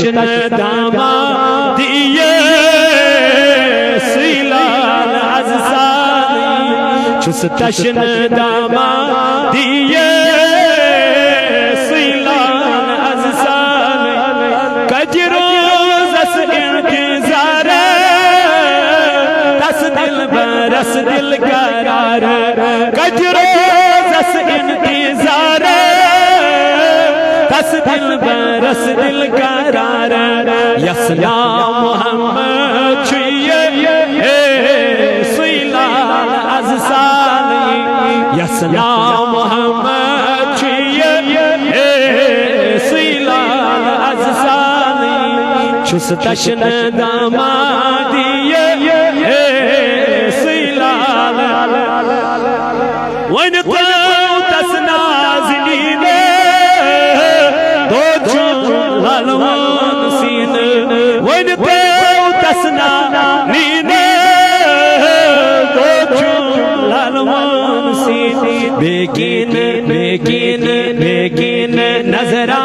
تشن داما دیئے سیلان عززانی چس تشن داما دیئے سیلان عززانی کجروز اس انتظار تس دل برس دل قرار کجروز اس انتظار تس دل برس دل قرار یسنا محمد چھئے سیلان عززانی یسنا محمد چھئے سیلان عززانی چس تشن داما دیئے سیلان وَإِنْ قَوْتَ اسْنَازِنِينَ دو جلوان سین وَإِنْ قَوْتَ اسْنَازِنِينَ دو جلوان سین بیکین بیکین بیکین نظرہ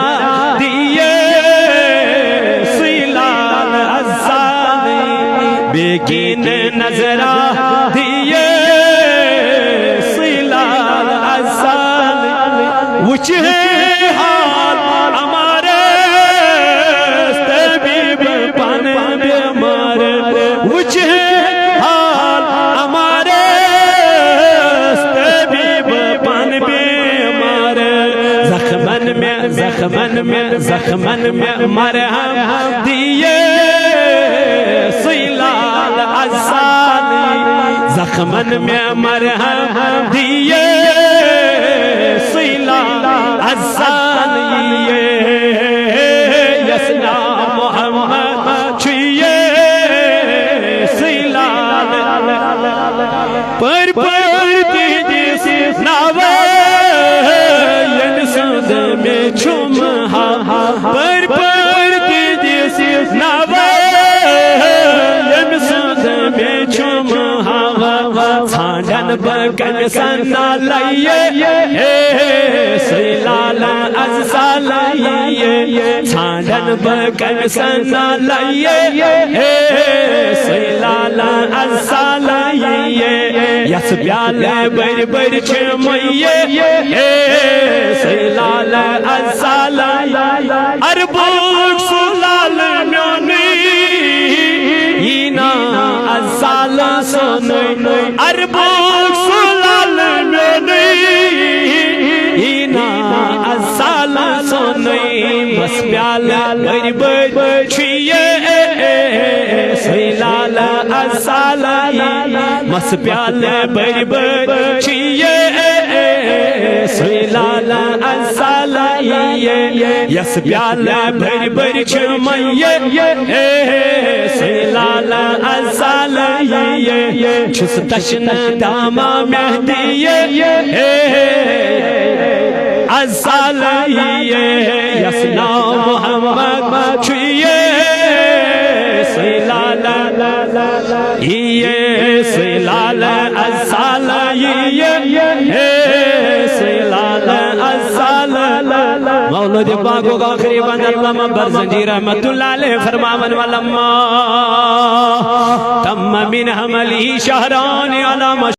دیئے سیلان عززانی بیکین نظرہ دیئے سیلان عززانی وچھے حال ہمارے طبیب پان بیمار وچھے حال ہمارے طبیب پان بیمار زخمن میں مرہم دیئے سیلان عززانی زخمن میں مرہم دیئے سیلان عززانی یسنا محمد چھئے سیلان پر تیجیس ناوے ینسد میں چھمہا پر تیجیس ناوے ینسد میں چھمہا سانڈن بکن سنا لائیے سیلان عززانی سانڈن بکن سنا لائیے سیلان عززانی یس پیال بر بر چھمائیے سیلان عززانی اربوک سلال میونی اینا عززال سنوی اربوک سلال میونی اینا عززال سنوی بس پیال بر بر چھئے سیلان عززانی مس پیال بر بر چھئے سیلان عززانی یس پیال بر بر چھمائیے سیلان عززانی چس تشن داما مہدیے عززانی یسنا محمد چھئے سیلان سیلان عززانی سیلان عززانی مولود پاک کو آخری بند علامہ برزنجی رحمت اللہ علیہ فرماون ولما تم من حملی شہران علامہ